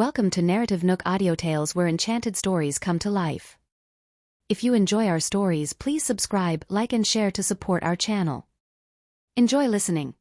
Welcome to NarrativeNook Audiotales, where enchanted stories come to life. If you enjoy our stories, please subscribe, like and share to support our channel. Enjoy listening.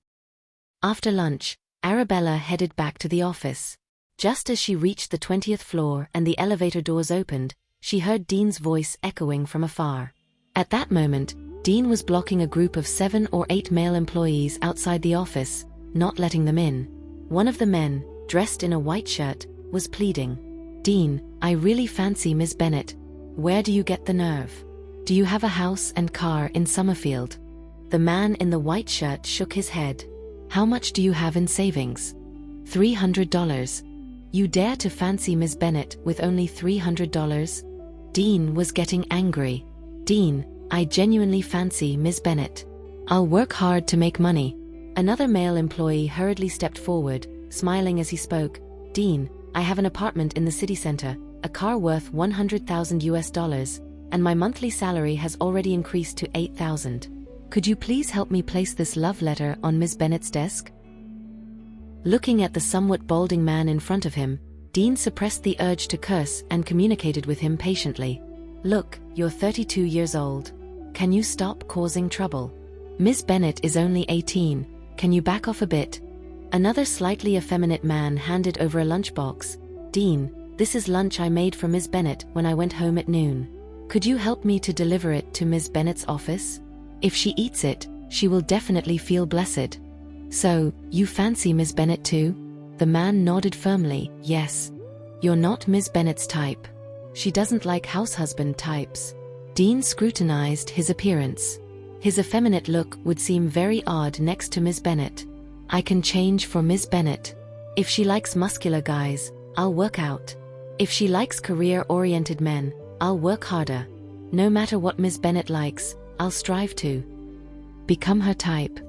After lunch, Arabella headed back to the office. Just as she reached the 20th floor and the elevator doors opened, she heard Dean's voice echoing from afar. At that moment, Dean was blocking a group of 7 or 8 male employees outside the office, not letting them in. One of the men, dressed in a white shirt, was pleading. "Dean, I really fancy Miss Bennet. Where do you get the nerve? Do you have a house and car in Summerfield?" The man in the white shirt shook his head. "How much do you have in savings?" $300. You dare to fancy Miss Bennet with only $300? Dean was getting angry. "Dean, I genuinely fancy Miss Bennet. I'll work hard to make money." Another male employee hurriedly stepped forward, smiling as he spoke. "Dean, I have an apartment in the city center, a car worth $100,000, and my monthly salary has already increased to $8,000. Could you please help me place this love letter on Miss Bennet's desk?" Looking at the somewhat balding man in front of him, Dean suppressed the urge to curse and communicated with him patiently. "Look, you're 32 years old. Can you stop causing trouble? Miss Bennet is only 18, can you back off a bit?" Another slightly effeminate man handed over a lunchbox. "Dean, this is lunch I made for Miss Bennet when I went home at noon. Could you help me to deliver it to Miss Bennet's office? If she eats it, she will definitely feel blessed." "So, you fancy Miss Bennet too?" The man nodded firmly. "Yes. You're not Miss Bennet's type. She doesn't like househusband types." Dean scrutinized his appearance. His effeminate look would seem very odd next to Miss Bennet. "I can change for Miss Bennet. If she likes muscular guys, I'll work out. If she likes career-oriented men, I'll work harder. No matter what Miss Bennet likes, I'll strive to become her type."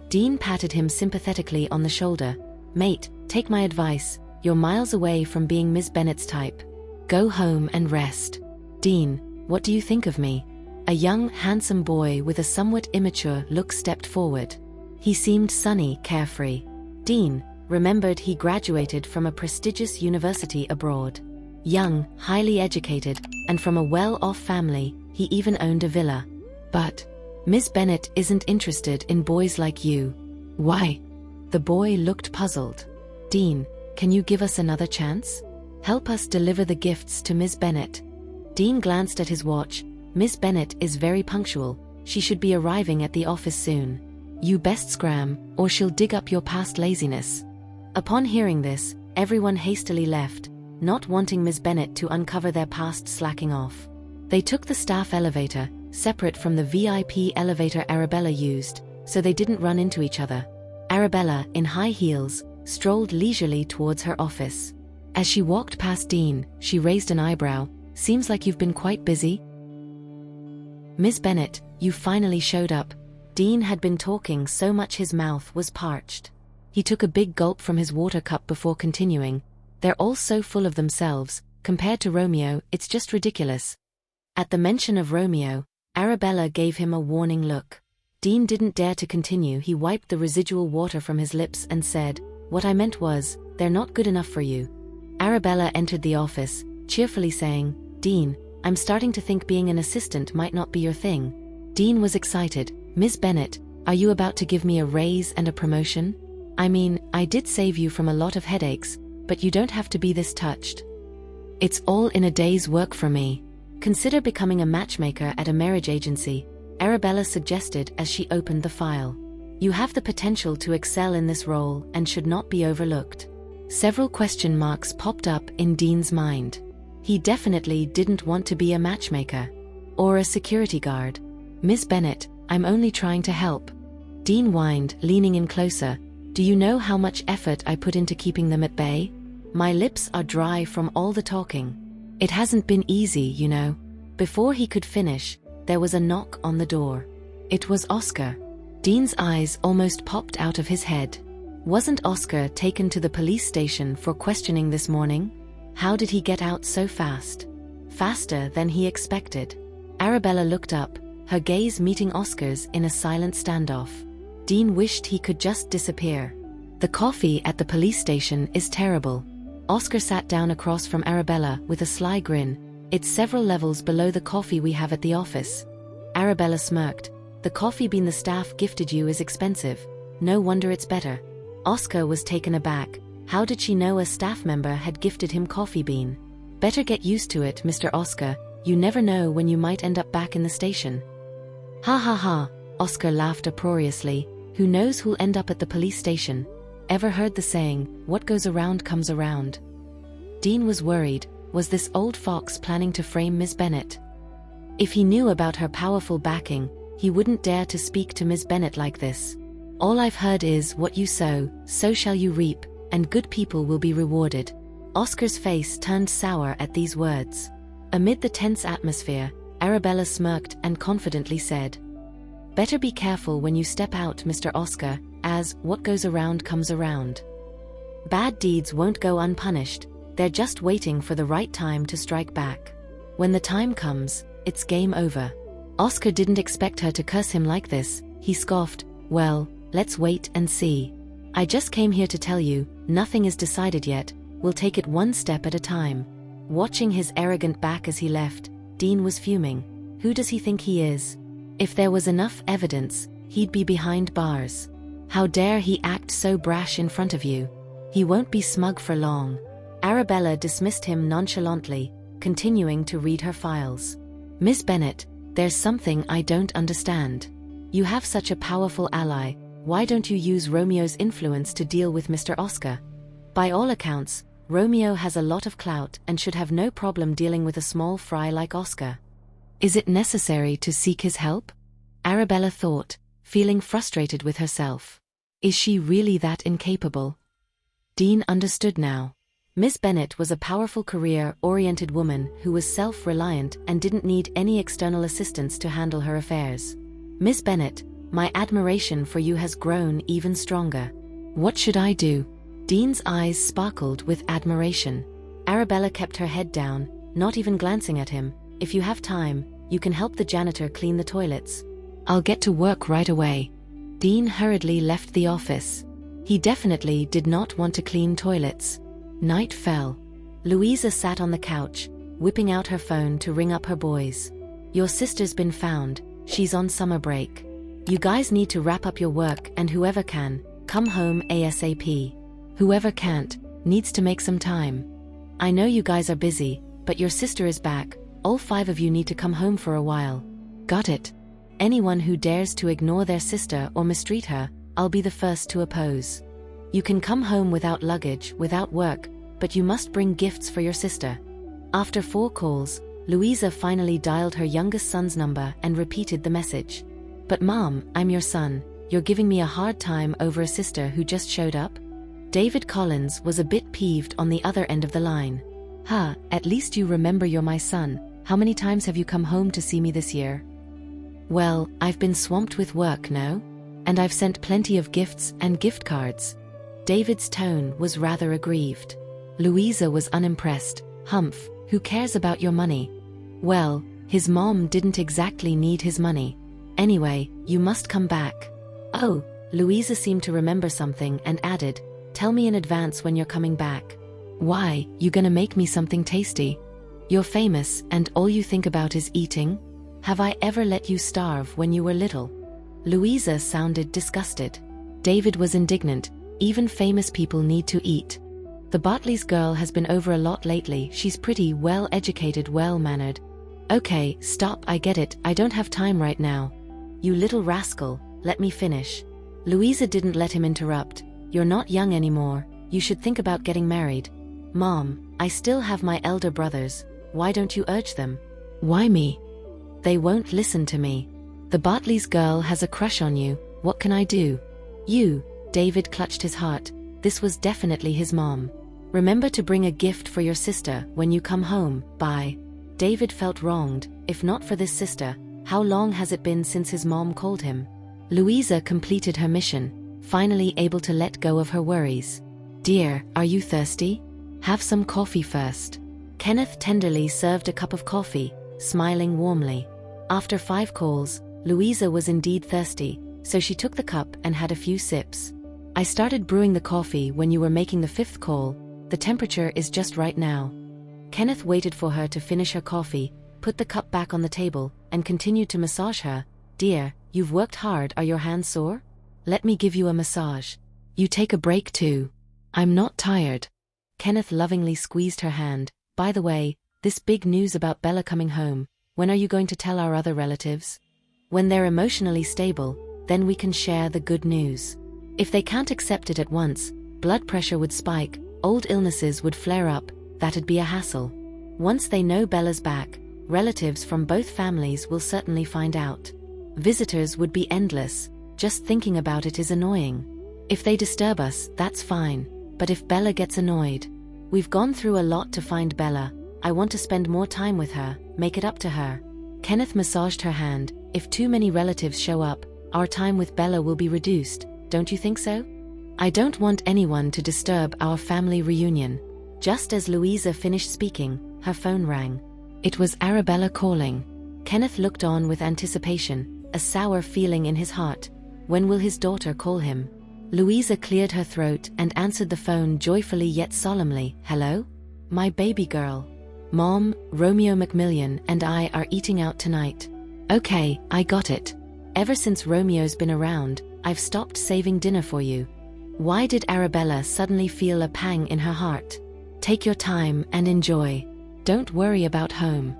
Dean patted him sympathetically on the shoulder. "Mate, take my advice, you're miles away from being Miss Bennet's type. Go home and rest." "Dean, what do you think of me?" A young, handsome boy with a somewhat immature look stepped forward. He seemed sunny, carefree. Dean remembered he graduated from a prestigious university abroad. Young, highly educated, and from a well-off family, he even owned a villa. "But Miss Bennet isn't interested in boys like you." "Why?" The boy looked puzzled. "Dean, can you give us another chance? Help us deliver the gifts to Miss Bennet." Dean glanced at his watch. "Miss Bennet is very punctual. She should be arriving at the office soon. You best scram, or she'll dig up your past laziness." Upon hearing this, everyone hastily left, not wanting Miss Bennet to uncover their past slacking off. They took the staff elevator, separate from the VIP elevator Arabella used, so they didn't run into each other. Arabella, in high heels, strolled leisurely towards her office. As she walked past Dean, she raised an eyebrow. "Seems like you've been quite busy." "Miss Bennet, you finally showed up." Dean had been talking so much his mouth was parched. He took a big gulp from his water cup before continuing. "They're all so full of themselves. Compared to Romeo, it's just ridiculous." At the mention of Romeo, Arabella gave him a warning look. Dean didn't dare to continue. He wiped the residual water from his lips and said, "What I meant was, they're not good enough for you." Arabella entered the office, cheerfully saying, "Dean, I'm starting to think being an assistant might not be your thing." Dean was excited. "Miss Bennet, are you about to give me a raise and a promotion? I mean, I did save you from a lot of headaches, but you don't have to be this touched. It's all in a day's work for me. Consider becoming a matchmaker at a marriage agency," Arabella suggested as she opened the file. "You have the potential to excel in this role and should not be overlooked." Several question marks popped up in Dean's mind. He definitely didn't want to be a matchmaker. Or a security guard. "Miss Bennet, I'm only trying to help." Dean whined, leaning in closer. "Do you know how much effort I put into keeping them at bay? My lips are dry from all the talking. It hasn't been easy, you know." Before he could finish, there was a knock on the door. It was Oscar. Dean's eyes almost popped out of his head. Wasn't Oscar taken to the police station for questioning this morning? How did he get out so fast? Faster than he expected. Arabella looked up, her gaze meeting Oscar's in a silent standoff. Dean wished he could just disappear. "The coffee at the police station is terrible. Oscar sat down across from Arabella with a sly grin. It's several levels below the coffee we have at the office. Arabella smirked. The coffee bean the staff gifted you is expensive. No wonder it's better. Oscar was taken aback. How did she know a staff member had gifted him coffee bean? Better get used to it, Mr. Oscar. You never know when you might end up back in the station. Ha ha ha, Oscar laughed uproariously. Who knows who'll end up at the police station? Ever heard the saying, what goes around comes around? Dean was worried. Was this old fox planning to frame Miss Bennet? If he knew about her powerful backing, he wouldn't dare to speak to Miss Bennet like this. All I've heard is, what you sow, so shall you reap, and good people will be rewarded. Oscar's face turned sour at these words. Amid the tense atmosphere, Arabella smirked and confidently said, better be careful when you step out, Mr. Oscar, as what goes around comes around. Bad deeds won't go unpunished, they're just waiting for the right time to strike back. When the time comes, it's game over. Oscar didn't expect her to curse him like this. He scoffed, well, let's wait and see. I just came here to tell you, nothing is decided yet, we'll take it one step at a time. Watching his arrogant back as he left, Dean was fuming. Who does he think he is? If there was enough evidence, he'd be behind bars. How dare he act so brash in front of you? He won't be smug for long. Arabella dismissed him nonchalantly, continuing to read her files. Miss Bennet, there's something I don't understand. You have such a powerful ally, why don't you use Romeo's influence to deal with Mr. Oscar? By all accounts, Romeo has a lot of clout and should have no problem dealing with a small fry like Oscar. Is it necessary to seek his help? Arabella thought, feeling frustrated with herself. Is she really that incapable? Dean understood now. Miss Bennet was a powerful career-oriented woman who was self-reliant and didn't need any external assistance to handle her affairs. Miss Bennet, my admiration for you has grown even stronger. What should I do? Dean's eyes sparkled with admiration. Arabella kept her head down, not even glancing at him. If you have time, you can help the janitor clean the toilets. I'll get to work right away. Dean hurriedly left the office. He definitely did not want to clean toilets. Night fell. Louisa sat on the couch, whipping out her phone to ring up her boys. Your sister's been found, she's on summer break. You guys need to wrap up your work and whoever can, come home ASAP. Whoever can't, needs to make some time. I know you guys are busy, but your sister is back, all 5 of you need to come home for a while. Got it? Anyone who dares to ignore their sister or mistreat her, I'll be the first to oppose. You can come home without luggage, without work, but you must bring gifts for your sister. After 4 calls, Louisa finally dialed her youngest son's number and repeated the message. But Mom, I'm your son, you're giving me a hard time over a sister who just showed up? David Collins was a bit peeved on the other end of the line. At least you remember you're my son. How many times have you come home to see me this year? Well, I've been swamped with work, no? And I've sent plenty of gifts and gift cards. David's tone was rather aggrieved. Louisa was unimpressed. Humph, who cares about your money? Well, his mom didn't exactly need his money. Anyway, you must come back. Oh, Louisa seemed to remember something and added, tell me in advance when you're coming back. Why, you gonna make me something tasty? You're famous and all you think about is eating? Have I ever let you starve when you were little? Louisa sounded disgusted. David was indignant. Even famous people need to eat. The Bartley's girl has been over a lot lately. She's pretty well-educated, well-mannered. Okay, stop, I get it, I don't have time right now. You little rascal, let me finish. Louisa didn't let him interrupt. You're not young anymore, you should think about getting married. Mom, I still have my elder brothers, why don't you urge them? Why me? They won't listen to me. The Bartley's girl has a crush on you, what can I do? You, David clutched his heart, this was definitely his mom. Remember to bring a gift for your sister when you come home, bye. David felt wronged. If not for this sister, how long has it been since his mom called him? Louisa completed her mission, finally able to let go of her worries. Dear, are you thirsty? Have some coffee first. Kenneth tenderly served a cup of coffee, smiling warmly. After 5 calls, Louisa was indeed thirsty, so she took the cup and had a few sips. I started brewing the coffee when you were making the 5th call. The temperature is just right now. Kenneth waited for her to finish her coffee, put the cup back on the table, and continued to massage her. Dear, you've worked hard. Are your hands sore? Let me give you a massage. You take a break too. I'm not tired. Kenneth lovingly squeezed her hand. By the way, this big news about Bella coming home, when are you going to tell our other relatives? When they're emotionally stable, then we can share the good news. If they can't accept it at once, blood pressure would spike, old illnesses would flare up, that'd be a hassle. Once they know Bella's back, relatives from both families will certainly find out. Visitors would be endless, just thinking about it is annoying. If they disturb us, that's fine, but if Bella gets annoyed, we've gone through a lot to find Bella, I want to spend more time with her, make it up to her. Kenneth massaged her hand. If too many relatives show up, our time with Bella will be reduced, don't you think so? I don't want anyone to disturb our family reunion. Just as Louisa finished speaking, her phone rang. It was Arabella calling. Kenneth looked on with anticipation, a sour feeling in his heart. When will his daughter call him? Louisa cleared her throat and answered the phone joyfully yet solemnly. Hello? My baby girl. Mom, Romeo Macmillan and I are eating out tonight. Okay, I got it. Ever since Romeo's been around, I've stopped saving dinner for you. Why did Arabella suddenly feel a pang in her heart? Take your time and enjoy. Don't worry about home.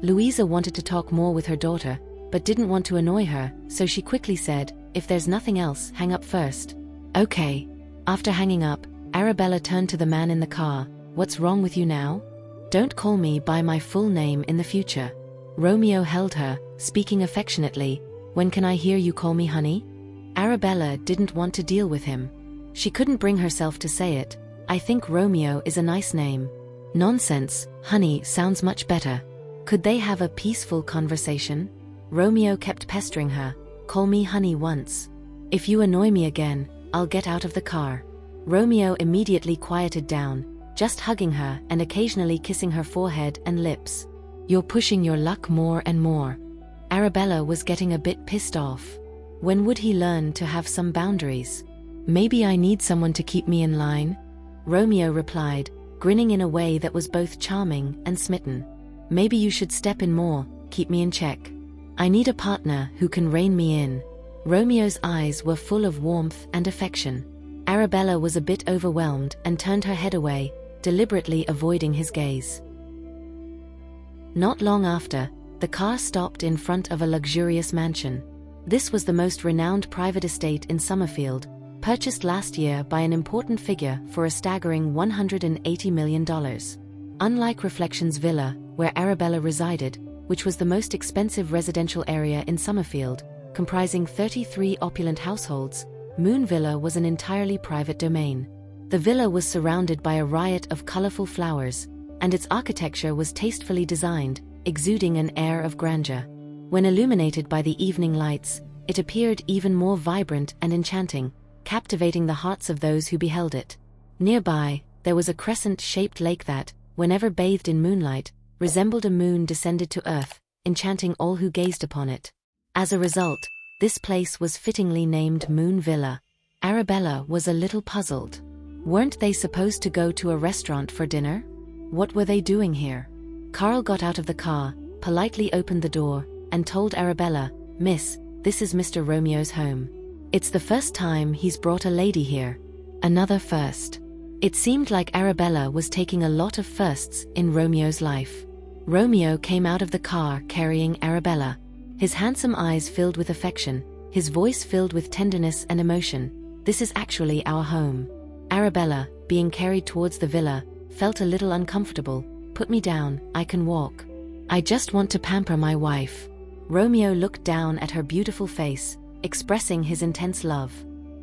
Louisa wanted to talk more with her daughter, but didn't want to annoy her, so she quickly said, if there's nothing else, hang up first. Okay. After hanging up, Arabella turned to the man in the car. What's wrong with you now? Don't call me by my full name in the future. Romeo held her, speaking affectionately. When can I hear you call me honey? Arabella didn't want to deal with him. She couldn't bring herself to say it. I think Romeo is a nice name. Nonsense, honey sounds much better. Could they have a peaceful conversation? Romeo kept pestering her. Call me honey once. If you annoy me again, I'll get out of the car. Romeo immediately quieted down, just hugging her and occasionally kissing her forehead and lips. You're pushing your luck more and more. Arabella was getting a bit pissed off. When would he learn to have some boundaries? Maybe I need someone to keep me in line? Romeo replied, grinning in a way that was both charming and smitten. Maybe you should step in more, keep me in check. I need a partner who can rein me in. Romeo's eyes were full of warmth and affection. Arabella was a bit overwhelmed and turned her head away, deliberately avoiding his gaze. Not long after, the car stopped in front of a luxurious mansion. This was the most renowned private estate in Summerfield, purchased last year by an important figure for a staggering $180 million. Unlike Reflections Villa, where Arabella resided, which was the most expensive residential area in Summerfield, comprising 33 opulent households, Moon Villa was an entirely private domain. The villa was surrounded by a riot of colorful flowers, and its architecture was tastefully designed, exuding an air of grandeur. When illuminated by the evening lights, it appeared even more vibrant and enchanting, captivating the hearts of those who beheld it. Nearby, there was a crescent-shaped lake that, whenever bathed in moonlight, resembled a moon descended to earth, enchanting all who gazed upon it. As a result, this place was fittingly named Moon Villa. Arabella was a little puzzled. Weren't they supposed to go to a restaurant for dinner? What were they doing here? Carl got out of the car, politely opened the door, and told Arabella, Miss, this is Mr. Romeo's home. It's the first time he's brought a lady here. Another first. It seemed like Arabella was taking a lot of firsts in Romeo's life. Romeo came out of the car carrying Arabella. His handsome eyes filled with affection, his voice filled with tenderness and emotion. This is actually our home. Arabella, being carried towards the villa, felt a little uncomfortable. Put me down, I can walk. I just want to pamper my wife. Romeo looked down at her beautiful face, expressing his intense love.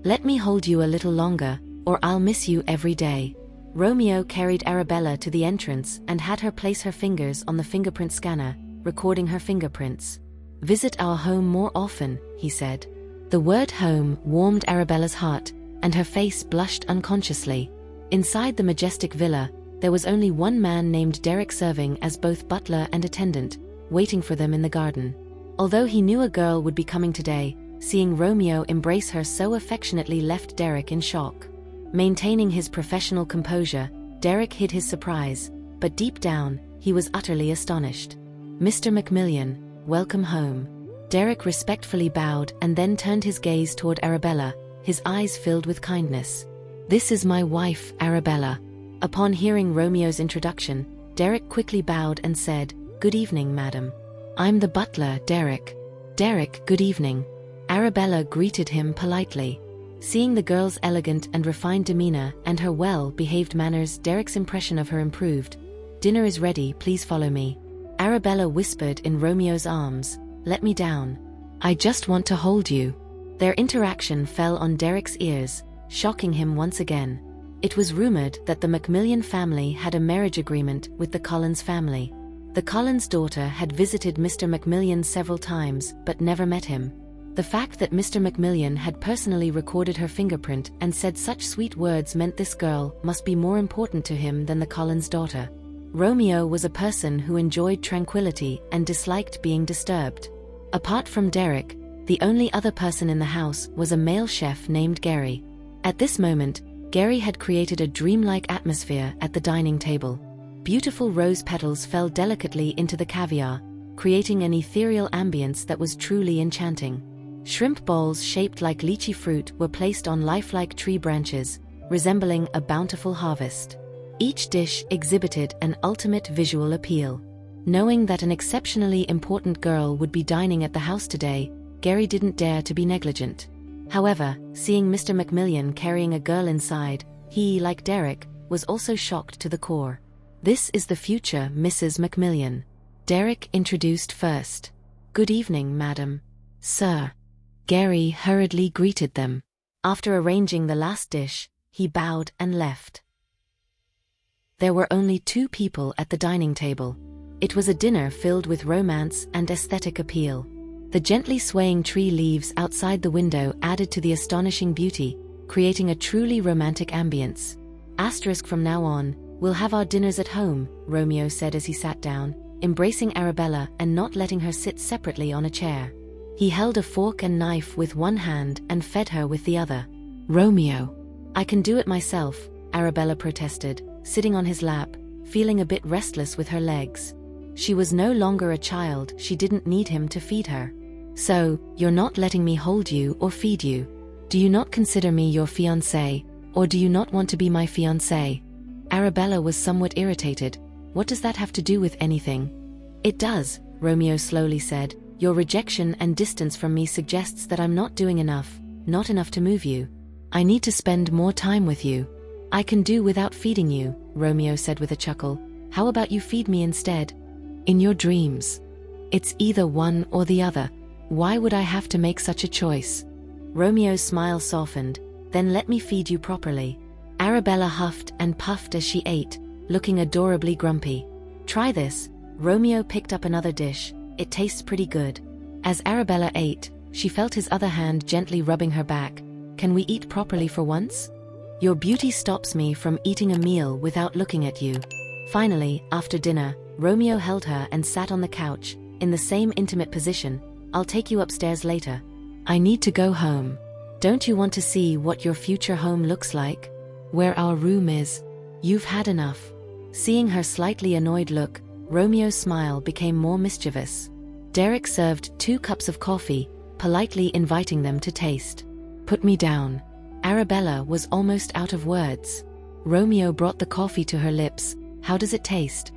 Let me hold you a little longer, or I'll miss you every day. Romeo carried Arabella to the entrance and had her place her fingers on the fingerprint scanner, recording her fingerprints. Visit our home more often, he said. The word home warmed Arabella's heart, and her face blushed unconsciously. Inside the majestic villa, there was only one man named Derek serving as both butler and attendant, waiting for them in the garden. Although he knew a girl would be coming today, seeing Romeo embrace her so affectionately left Derek in shock. Maintaining his professional composure, Derek hid his surprise, but deep down, he was utterly astonished. "Mr. Macmillan, welcome home." Derek respectfully bowed and then turned his gaze toward Arabella, his eyes filled with kindness. "This is my wife, Arabella." Upon hearing Romeo's introduction, Derek quickly bowed and said, "Good evening, madam. I'm the butler, Derek." "Derek, good evening." Arabella greeted him politely. Seeing the girl's elegant and refined demeanor and her well-behaved manners, Derek's impression of her improved. "Dinner is ready, please follow me." Arabella whispered in Romeo's arms, "Let me down. I just want to hold you." Their interaction fell on Derek's ears, shocking him once again. It was rumored that the Macmillan family had a marriage agreement with the Collins family. The Collins' daughter had visited Mr. Macmillan several times but never met him. The fact that Mr. Macmillan had personally recorded her fingerprint and said such sweet words meant this girl must be more important to him than the Collins' daughter. Romeo was a person who enjoyed tranquility and disliked being disturbed. Apart from Derek, the only other person in the house was a male chef named Gary. At this moment, Gary had created a dreamlike atmosphere at the dining table. Beautiful rose petals fell delicately into the caviar, creating an ethereal ambience that was truly enchanting. Shrimp bowls shaped like lychee fruit were placed on lifelike tree branches, resembling a bountiful harvest. Each dish exhibited an ultimate visual appeal. Knowing that an exceptionally important girl would be dining at the house today, Gary didn't dare to be negligent. However, seeing Mr. Macmillan carrying a girl inside, he, like Derek, was also shocked to the core. "This is the future Mrs. Macmillan," Derek introduced first. "Good evening, madam." "Sir." Gary hurriedly greeted them. After arranging the last dish, he bowed and left. There were only 2 people at the dining table. It was a dinner filled with romance and aesthetic appeal. The gently swaying tree leaves outside the window added to the astonishing beauty, creating a truly romantic ambience. From now on, we'll have our dinners at home, Romeo said as he sat down, embracing Arabella and not letting her sit separately on a chair. He held a fork and knife with one hand and fed her with the other. "Romeo, I can do it myself," Arabella protested, sitting on his lap, feeling a bit restless with her legs. She was no longer a child, she didn't need him to feed her. "So, you're not letting me hold you or feed you? Do you not consider me your fiancé, or do you not want to be my fiancé?" Arabella was somewhat irritated. "What does that have to do with anything?" "It does," Romeo slowly said. "Your rejection and distance from me suggests that I'm not doing enough, not enough to move you. I need to spend more time with you." "I can do without feeding you," Romeo said with a chuckle. "How about you feed me instead?" "In your dreams. It's either one or the other. Why would I have to make such a choice?" Romeo's smile softened. "Then let me feed you properly." Arabella huffed and puffed as she ate, looking adorably grumpy. "Try this." Romeo picked up another dish. "It tastes pretty good." As Arabella ate, she felt his other hand gently rubbing her back. "Can we eat properly for once? Your beauty stops me from eating a meal without looking at you." Finally, after dinner, Romeo held her and sat on the couch, in the same intimate position. "I'll take you upstairs later. I need to go home. Don't you want to see what your future home looks like? Where our room is? You've had enough." Seeing her slightly annoyed look, Romeo's smile became more mischievous. Derek served 2 cups of coffee, politely inviting them to taste. "Put me down." Arabella was almost out of words. Romeo brought the coffee to her lips. "How does it taste?"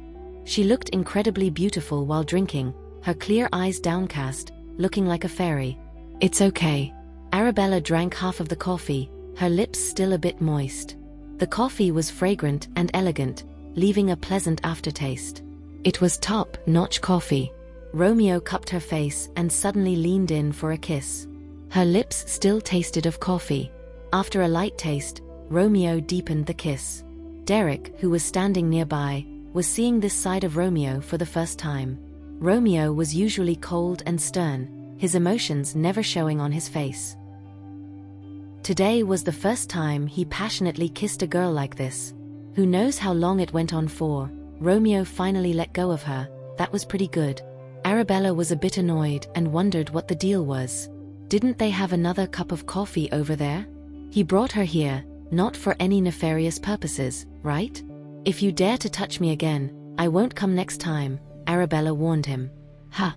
She looked incredibly beautiful while drinking, her clear eyes downcast, looking like a fairy. "It's okay." Arabella drank half of the coffee, her lips still a bit moist. The coffee was fragrant and elegant, leaving a pleasant aftertaste. It was top-notch coffee. Romeo cupped her face and suddenly leaned in for a kiss. Her lips still tasted of coffee. After a light taste, Romeo deepened the kiss. Derek, who was standing nearby, was seeing this side of Romeo for the first time. Romeo was usually cold and stern, his emotions never showing on his face. Today was the first time he passionately kissed a girl like this. Who knows how long it went on for. Romeo finally let go of her. That was pretty good. Arabella was a bit annoyed and wondered what the deal was. Didn't they have another cup of coffee over there? He brought her here, not for any nefarious purposes, right? If you dare to touch me again, I won't come next time, Arabella warned him. Ha!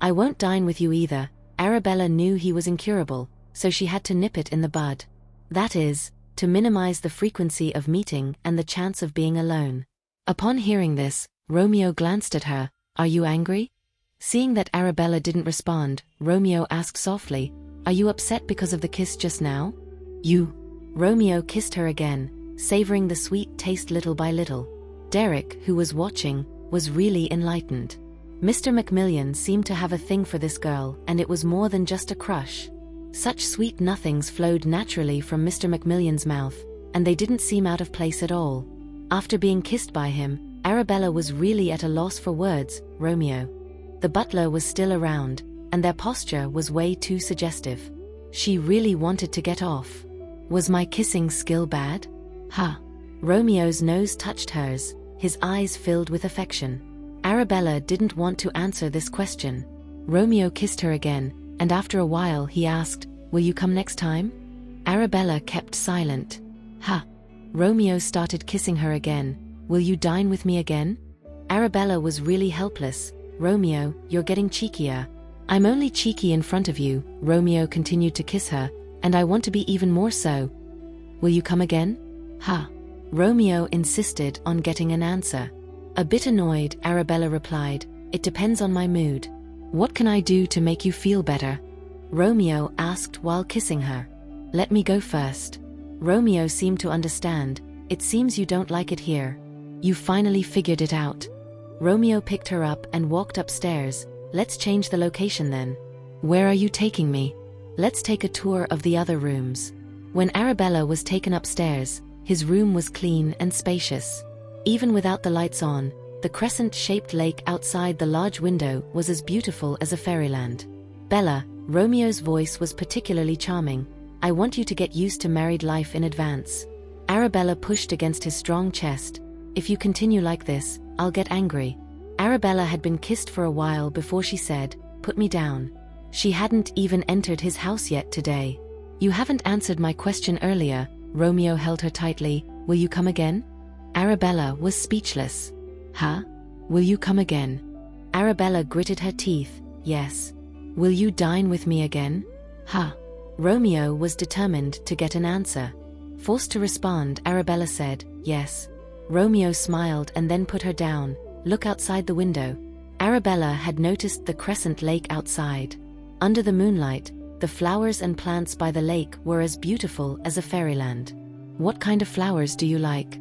I won't dine with you either. Arabella knew he was incurable, so she had to nip it in the bud. That is, to minimize the frequency of meeting and the chance of being alone. Upon hearing this, Romeo glanced at her. Are you angry? Seeing that Arabella didn't respond, Romeo asked softly, Are you upset because of the kiss just now? Romeo kissed her again, savoring the sweet taste little by little. Derek, who was watching, was really enlightened. Mr. Macmillan seemed to have a thing for this girl, and it was more than just a crush. Such sweet nothings flowed naturally from Mr. Macmillan's mouth, and they didn't seem out of place at all. After being kissed by him, Arabella was really at a loss for words. Romeo. The butler was still around, and their posture was way too suggestive. She really wanted to get off. Was my kissing skill bad? Ha! Romeo's nose touched hers, his eyes filled with affection. Arabella didn't want to answer this question. Romeo kissed her again, and after a while he asked, Will you come next time? Arabella kept silent. Ha! Romeo started kissing her again. Will you dine with me again? Arabella was really helpless. Romeo, you're getting cheekier. I'm only cheeky in front of you, Romeo continued to kiss her, and I want to be even more so. Will you come again? Ha! Romeo insisted on getting an answer. A bit annoyed, Arabella replied, It depends on my mood. What can I do to make you feel better? Romeo asked while kissing her. Let me go first. Romeo seemed to understand. It seems you don't like it here. You finally figured it out. Romeo picked her up and walked upstairs. Let's change the location then. Where are you taking me? Let's take a tour of the other rooms. When Arabella was taken upstairs, his room was clean and spacious. Even without the lights on, the crescent-shaped lake outside the large window was as beautiful as a fairyland. Bella, Romeo's voice was particularly charming. I want you to get used to married life in advance. Arabella pushed against his strong chest. If you continue like this, I'll get angry. Arabella had been kissed for a while before she said, Put me down. She hadn't even entered his house yet today. You haven't answered my question earlier. Romeo held her tightly. Will you come again? Arabella was speechless. Huh? Will you come again? Arabella gritted her teeth. Yes. Will you dine with me again? Huh? Romeo was determined to get an answer. Forced to respond, Arabella said, Yes. Romeo smiled and then put her down. Look outside the window. Arabella had noticed the crescent lake outside. Under the moonlight, the flowers and plants by the lake were as beautiful as a fairyland. What kind of flowers do you like?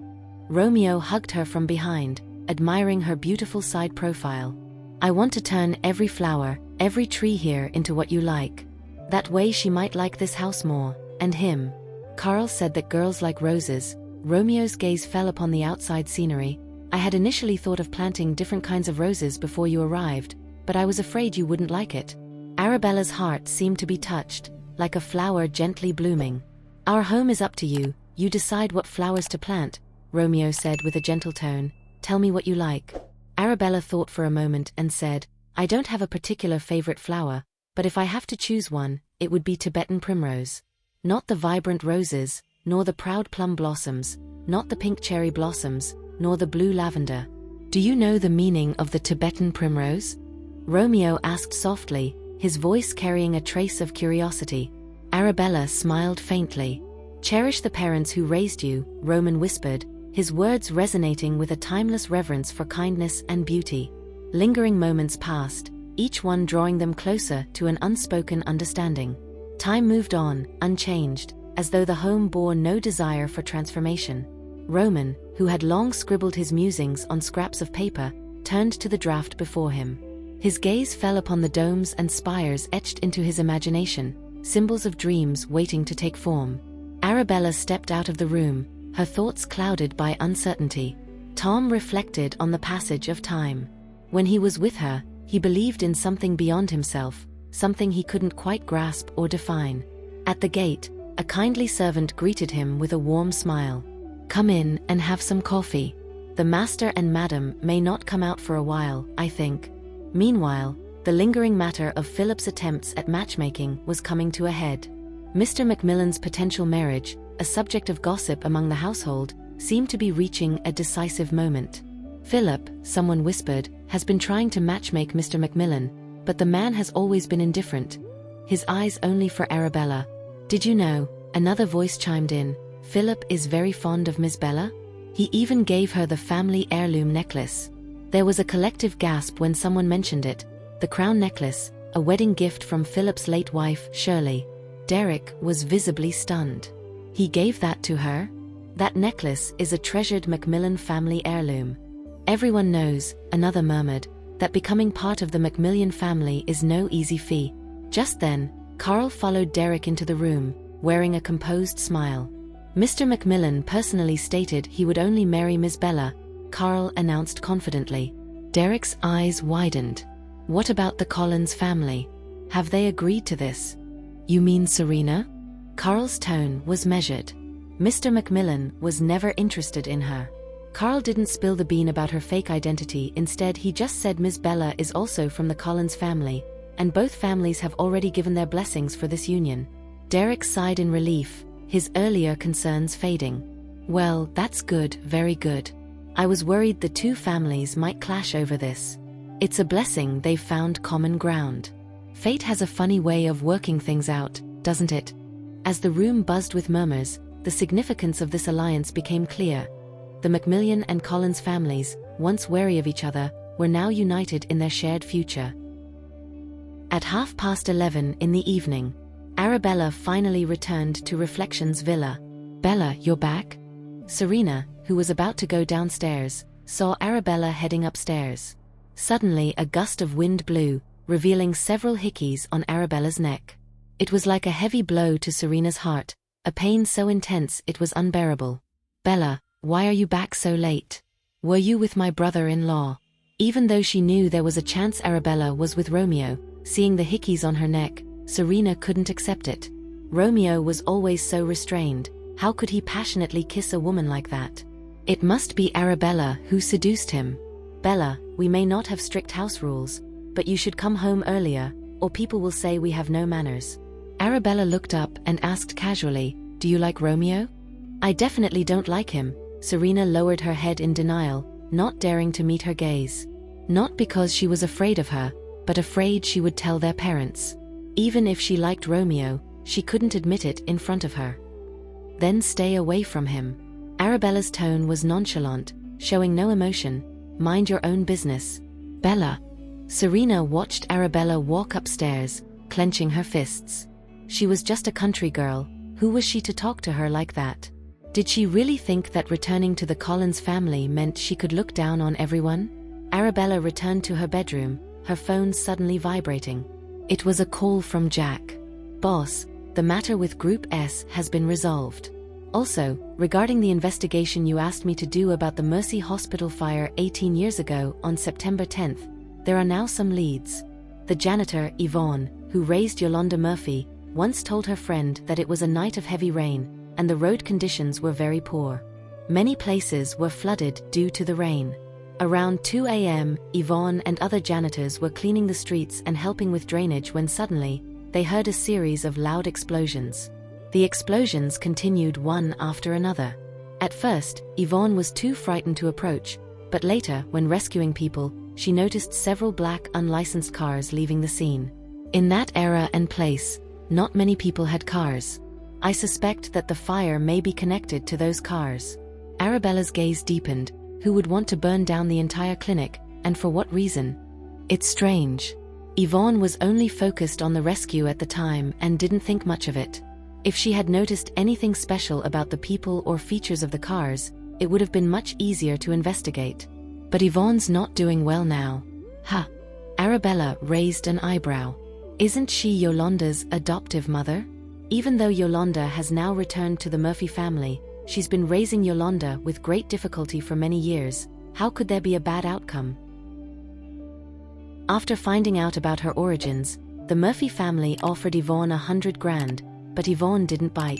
Romeo hugged her from behind, admiring her beautiful side profile. I want to turn every flower, every tree here into what you like. That way she might like this house more, and him. Carl said that girls like roses. Romeo's gaze fell upon the outside scenery. I had initially thought of planting different kinds of roses before you arrived, but I was afraid you wouldn't like it. Arabella's heart seemed to be touched, like a flower gently blooming. Our home is up to you, you decide what flowers to plant, Romeo said with a gentle tone. Tell me what you like. Arabella thought for a moment and said, I don't have a particular favorite flower, but if I have to choose one, it would be Tibetan primrose. Not the vibrant roses, nor the proud plum blossoms, not the pink cherry blossoms, nor the blue lavender. Do you know the meaning of the Tibetan primrose? Romeo asked softly, his voice carrying a trace of curiosity. Arabella smiled faintly. Cherish the parents who raised you, Roman whispered, his words resonating with a timeless reverence for kindness and beauty. Lingering moments passed, each one drawing them closer to an unspoken understanding. Time moved on, unchanged, as though the home bore no desire for transformation. Roman, who had long scribbled his musings on scraps of paper, turned to the draft before him. His gaze fell upon the domes and spires etched into his imagination, symbols of dreams waiting to take form. Arabella stepped out of the room, her thoughts clouded by uncertainty. Tom reflected on the passage of time. When he was with her, he believed in something beyond himself, something he couldn't quite grasp or define. At the gate, a kindly servant greeted him with a warm smile. Come in and have some coffee. The master and madam may not come out for a while, I think. Meanwhile, the lingering matter of Philip's attempts at matchmaking was coming to a head. Mr. Macmillan's potential marriage, a subject of gossip among the household, seemed to be reaching a decisive moment. Philip, someone whispered, has been trying to matchmake Mr. Macmillan, but the man has always been indifferent. His eyes only for Arabella. Did you know? Another voice chimed in. Philip is very fond of Miss Bella. He even gave her the family heirloom necklace. There was a collective gasp when someone mentioned it. The crown necklace, a wedding gift from Philip's late wife, Shirley. Derek was visibly stunned. He gave that to her? That necklace is a treasured Macmillan family heirloom. Everyone knows, another murmured, that becoming part of the Macmillan family is no easy feat. Just then, Carl followed Derek into the room, wearing a composed smile. Mr. Macmillan personally stated he would only marry Miss Bella, Carl announced confidently. Derek's eyes widened. What about the Collins family? Have they agreed to this? You mean Serena? Carl's tone was measured. Mr. Macmillan was never interested in her. Carl didn't spill the bean about her fake identity, instead he just said Miss Bella is also from the Collins family, and both families have already given their blessings for this union. Derek sighed in relief, his earlier concerns fading. Well, that's good, very good. I was worried the two families might clash over this. It's a blessing they've found common ground. Fate has a funny way of working things out, doesn't it? As the room buzzed with murmurs, the significance of this alliance became clear. The Macmillan and Collins families, once wary of each other, were now united in their shared future. At 11:30 in the evening, Arabella finally returned to Reflections Villa. Bella, you're back? Serena, who was about to go downstairs, saw Arabella heading upstairs. Suddenly a gust of wind blew, revealing several hickeys on Arabella's neck. It was like a heavy blow to Serena's heart, a pain so intense it was unbearable. Bella, why are you back so late? Were you with my brother-in-law? Even though she knew there was a chance Arabella was with Romeo, seeing the hickeys on her neck, Serena couldn't accept it. Romeo was always so restrained, how could he passionately kiss a woman like that? It must be Arabella who seduced him. Bella, we may not have strict house rules, but you should come home earlier, or people will say we have no manners. Arabella looked up and asked casually, do you like Romeo? I definitely don't like him. Serena lowered her head in denial, not daring to meet her gaze. Not because she was afraid of her, but afraid she would tell their parents. Even if she liked Romeo, she couldn't admit it in front of her. Then stay away from him. Arabella's tone was nonchalant, showing no emotion. Mind your own business. Bella. Serena watched Arabella walk upstairs, clenching her fists. She was just a country girl. Who was she to talk to her like that? Did she really think that returning to the Collins family meant she could look down on everyone? Arabella returned to her bedroom, her phone suddenly vibrating. It was a call from Jack. Boss, the matter with Group S has been resolved. Also, regarding the investigation you asked me to do about the Mercy Hospital fire 18 years ago on September 10th, there are now some leads. The janitor, Yvonne, who raised Yolanda Murphy, once told her friend that it was a night of heavy rain, and the road conditions were very poor. Many places were flooded due to the rain. Around 2 a.m., Yvonne and other janitors were cleaning the streets and helping with drainage when suddenly, they heard a series of loud explosions. The explosions continued one after another. At first, Yvonne was too frightened to approach, but later, when rescuing people, she noticed several black unlicensed cars leaving the scene. In that era and place, not many people had cars. I suspect that the fire may be connected to those cars. Arabella's gaze deepened. Who would want to burn down the entire clinic, and for what reason? It's strange. Yvonne was only focused on the rescue at the time and didn't think much of it. If she had noticed anything special about the people or features of the cars, it would have been much easier to investigate. But Yvonne's not doing well now. Huh. Arabella raised an eyebrow. Isn't she Yolanda's adoptive mother? Even though Yolanda has now returned to the Murphy family, she's been raising Yolanda with great difficulty for many years. How could there be a bad outcome? After finding out about her origins, the Murphy family offered Yvonne $100,000, but Yvonne didn't bite.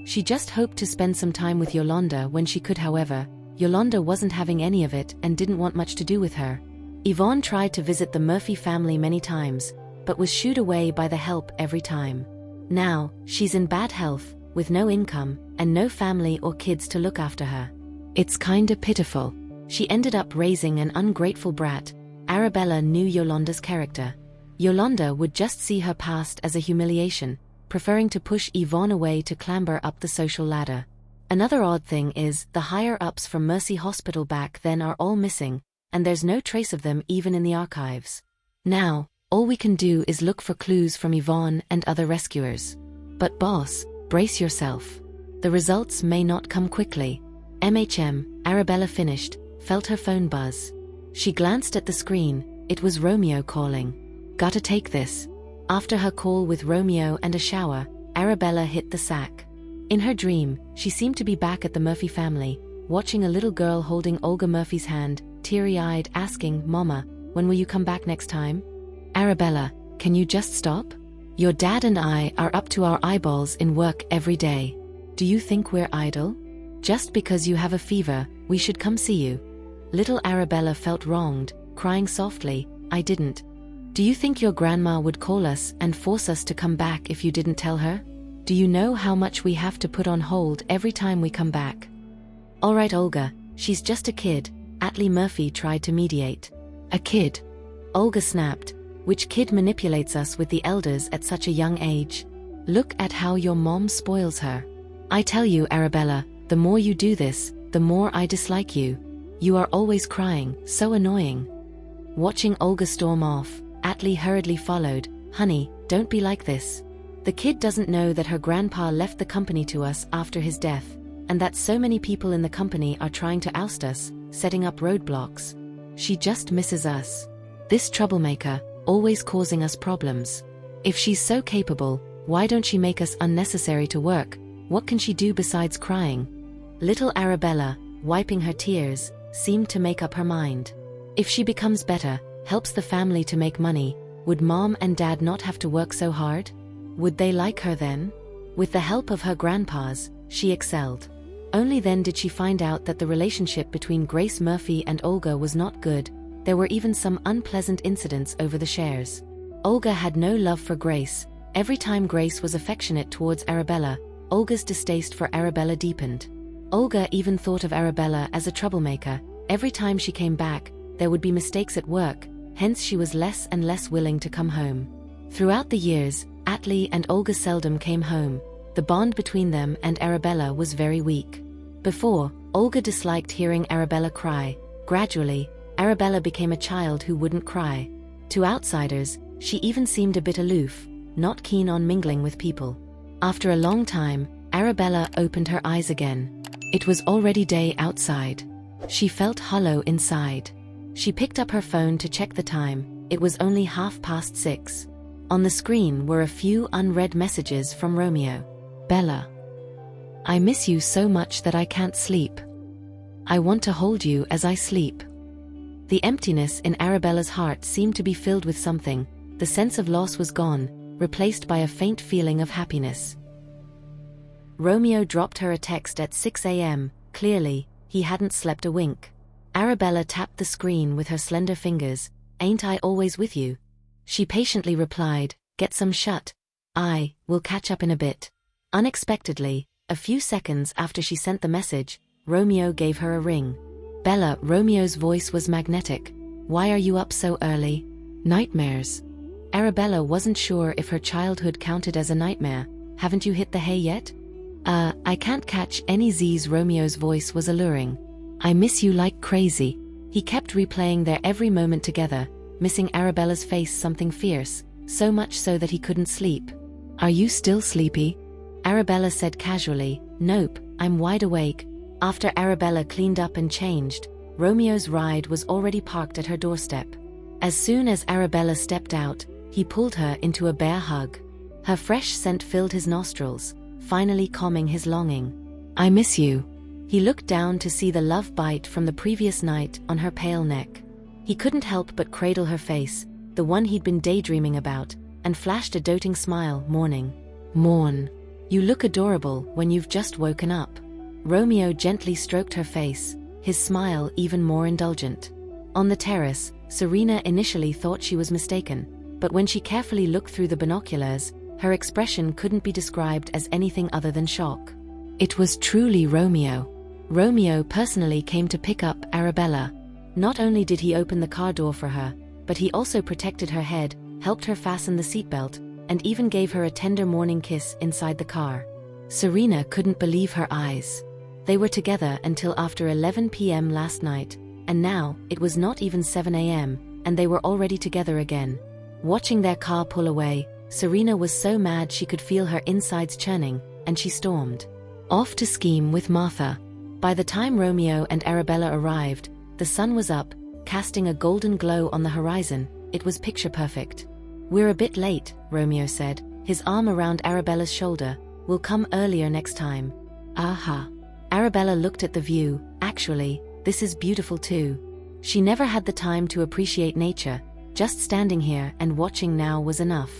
She just hoped to spend some time with Yolanda when she could. However, Yolanda wasn't having any of it and didn't want much to do with her. Yvonne tried to visit the Murphy family many times, but was shooed away by the help every time. Now, she's in bad health, with no income, and no family or kids to look after her. It's kinda pitiful. She ended up raising an ungrateful brat. Arabella knew Yolanda's character. Yolanda would just see her past as a humiliation, preferring to push Yvonne away to clamber up the social ladder. Another odd thing is, the higher-ups from Mercy Hospital back then are all missing, and there's no trace of them even in the archives. Now, all we can do is look for clues from Yvonne and other rescuers. But boss, brace yourself. The results may not come quickly. Arabella finished, felt her phone buzz. She glanced at the screen. It was Romeo calling. Gotta take this. After her call with Romeo and a shower, Arabella hit the sack. In her dream, she seemed to be back at the Murphy family, watching a little girl holding Olga Murphy's hand, teary-eyed, asking, "Mama, when will you come back next time?" "Arabella, can you just stop? Your dad and I are up to our eyeballs in work every day. Do you think we're idle? Just because you have a fever, we should come see you." Little Arabella felt wronged, crying softly, "I didn't. Do you think your grandma would call us and force us to come back if you didn't tell her? Do you know how much we have to put on hold every time we come back?" "All right, Olga, she's just a kid," Atlee Murphy tried to mediate. "A kid?" Olga snapped. "Which kid manipulates us with the elders at such a young age? Look at how your mom spoils her. I tell you, Arabella, the more you do this, the more I dislike you. You are always crying, so annoying." Watching Olga storm off, Atlee hurriedly followed. "Honey, don't be like this. The kid doesn't know that her grandpa left the company to us after his death, and that so many people in the company are trying to oust us, setting up roadblocks. She just misses us. This troublemaker, always causing us problems. If she's so capable, why don't she make us unnecessary to work? What can she do besides crying?" Little Arabella, wiping her tears, seemed to make up her mind. If she becomes better, helps the family to make money, would mom and dad not have to work so hard? Would they like her then? With the help of her grandpas, she excelled. Only then did she find out that the relationship between Grace Murphy and Olga was not good. There were even some unpleasant incidents over the shares. Olga had no love for Grace. Every time Grace was affectionate towards Arabella, Olga's distaste for Arabella deepened. Olga even thought of Arabella as a troublemaker. Every time she came back, there would be mistakes at work, hence she was less and less willing to come home. Throughout the years, Atlee and Olga seldom came home. The bond between them and Arabella was very weak. Before, Olga disliked hearing Arabella cry. Gradually, Arabella became a child who wouldn't cry. To outsiders, she even seemed a bit aloof, not keen on mingling with people. After a long time, Arabella opened her eyes again. It was already day outside. She felt hollow inside. She picked up her phone to check the time. It was only 6:30. On the screen were a few unread messages from Romeo. "Bella, I miss you so much that I can't sleep. I want to hold you as I sleep." The emptiness in Arabella's heart seemed to be filled with something. The sense of loss was gone, replaced by a faint feeling of happiness. Romeo dropped her a text at 6 a.m. Clearly, he hadn't slept a wink. Arabella tapped the screen with her slender fingers. "Ain't I always with you?" She patiently replied, "Get some shut. We'll catch up in a bit." Unexpectedly, a few seconds after she sent the message, Romeo gave her a ring. "Bella," Romeo's voice was magnetic. "Why are you up so early?" "Nightmares." Arabella wasn't sure if her childhood counted as a nightmare. "Haven't you hit the hay yet?" I can't catch any Z's." Romeo's voice was alluring. "I miss you like crazy." He kept replaying their every moment together, missing Arabella's face something fierce, so much so that he couldn't sleep. "Are you still sleepy?" Arabella said casually. "Nope, I'm wide awake." After Arabella cleaned up and changed, Romeo's ride was already parked at her doorstep. As soon as Arabella stepped out, he pulled her into a bear hug. Her fresh scent filled his nostrils, finally calming his longing. "I miss you." He looked down to see the love bite from the previous night on her pale neck. He couldn't help but cradle her face, the one he'd been daydreaming about, and flashed a doting smile. Morn. You look adorable when you've just woken up." Romeo gently stroked her face, his smile even more indulgent. On the terrace, Serena initially thought she was mistaken, but when she carefully looked through the binoculars, her expression couldn't be described as anything other than shock. It was truly Romeo. Romeo personally came to pick up Arabella. Not only did he open the car door for her, but he also protected her head, helped her fasten the seatbelt, and even gave her a tender morning kiss inside the car. Serena couldn't believe her eyes. They were together until after 11 p.m. last night, and now it was not even 7 a.m., and they were already together again. Watching their car pull away, Serena was so mad she could feel her insides churning, and she stormed off to scheme with Martha. By the time Romeo and Arabella arrived, the sun was up, casting a golden glow on the horizon. It was picture perfect. "We're a bit late," Romeo said, his arm around Arabella's shoulder. "We'll come earlier next time." "Aha." Arabella looked at the view. "Actually, this is beautiful too." She never had the time to appreciate nature. Just standing here and watching now was enough.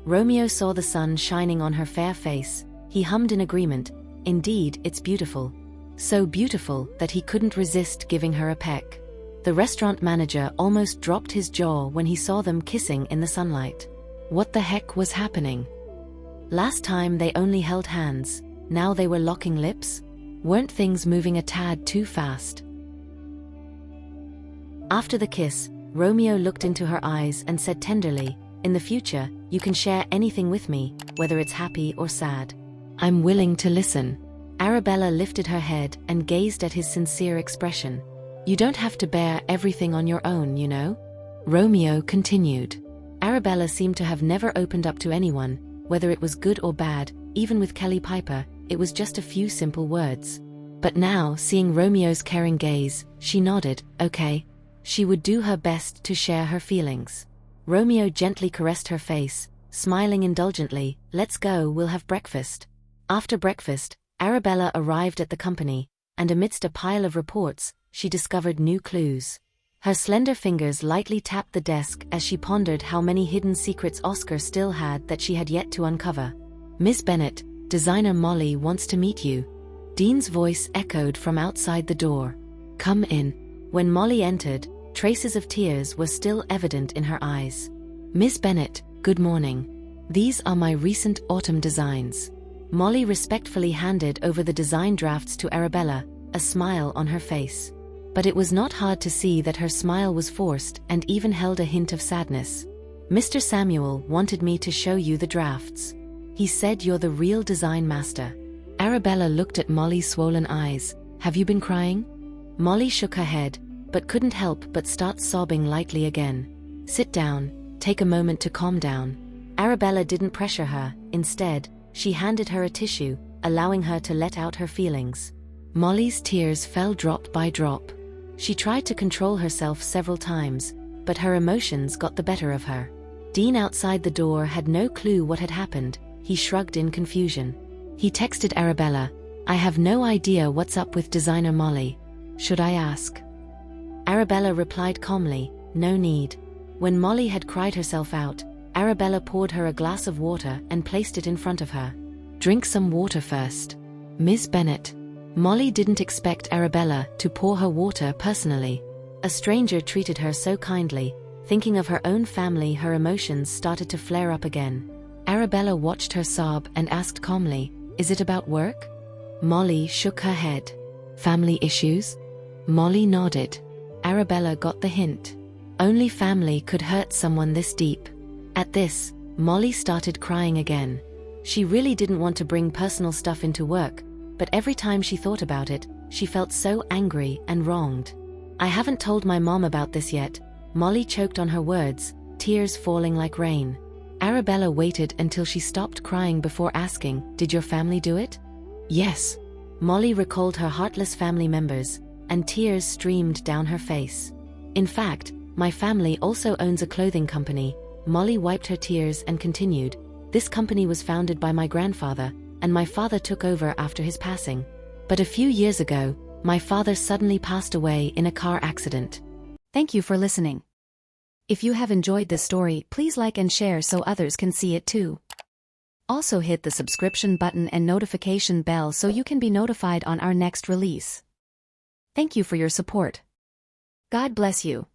Romeo saw the sun shining on her fair face. He hummed in agreement. Indeed, it's beautiful. So beautiful that he couldn't resist giving her a peck. The restaurant manager almost dropped his jaw when he saw them kissing in the sunlight. What the heck was happening? Last time they only held hands. Now they were locking lips? Weren't things moving a tad too fast? After the kiss, Romeo looked into her eyes and said tenderly, "In the future, you can share anything with me, whether it's happy or sad. I'm willing to listen." Arabella lifted her head and gazed at his sincere expression. "You don't have to bear everything on your own, you know?" Romeo continued. Arabella seemed to have never opened up to anyone, whether it was good or bad. Even with Kelly Piper, it was just a few simple words. But now, seeing Romeo's caring gaze, she nodded, okay. She would do her best to share her feelings. Romeo gently caressed her face, smiling indulgently. "Let's go, we'll have breakfast." After breakfast, Arabella arrived at the company, and amidst a pile of reports, she discovered new clues. Her slender fingers lightly tapped the desk as she pondered how many hidden secrets Oscar still had that she had yet to uncover. "Miss Bennett, designer Molly wants to meet you." Dean's voice echoed from outside the door. "Come in." When Molly entered, traces of tears were still evident in her eyes. "Miss Bennett, good morning. These are my recent autumn designs." Molly respectfully handed over the design drafts to Arabella, a smile on her face. But it was not hard to see that her smile was forced and even held a hint of sadness. "Mr. Samuel wanted me to show you the drafts. He said you're the real design master." Arabella looked at Molly's swollen eyes. "Have you been crying?" Molly shook her head, but couldn't help but start sobbing lightly again. "Sit down, take a moment to calm down." Arabella didn't pressure her. Instead, she handed her a tissue, allowing her to let out her feelings. Molly's tears fell drop by drop. She tried to control herself several times, but her emotions got the better of her. Dean outside the door had no clue what had happened. He shrugged in confusion. He texted Arabella, "I have no idea what's up with designer Molly. Should I ask?" Arabella replied calmly, "No need." When Molly had cried herself out, Arabella poured her a glass of water and placed it in front of her. "Drink some water first." "Miss Bennett." Molly didn't expect Arabella to pour her water personally. A stranger treated her so kindly. Thinking of her own family, her emotions started to flare up again. Arabella watched her sob and asked calmly, "Is it about work?" Molly shook her head. "Family issues?" Molly nodded. Arabella got the hint. Only family could hurt someone this deep. At this, Molly started crying again. She really didn't want to bring personal stuff into work, but every time she thought about it, she felt so angry and wronged. "I haven't told my mom about this yet." Molly choked on her words, tears falling like rain. Arabella waited until she stopped crying before asking, "Did your family do it?" "Yes." Molly recalled her heartless family members, and tears streamed down her face. "In fact, my family also owns a clothing company." Molly wiped her tears and continued, "This company was founded by my grandfather, and my father took over after his passing. But a few years ago, my father suddenly passed away in a car accident." Thank you for listening. If you have enjoyed this story, please like and share so others can see it too. Also hit the subscription button and notification bell so you can be notified on our next release. Thank you for your support. God bless you.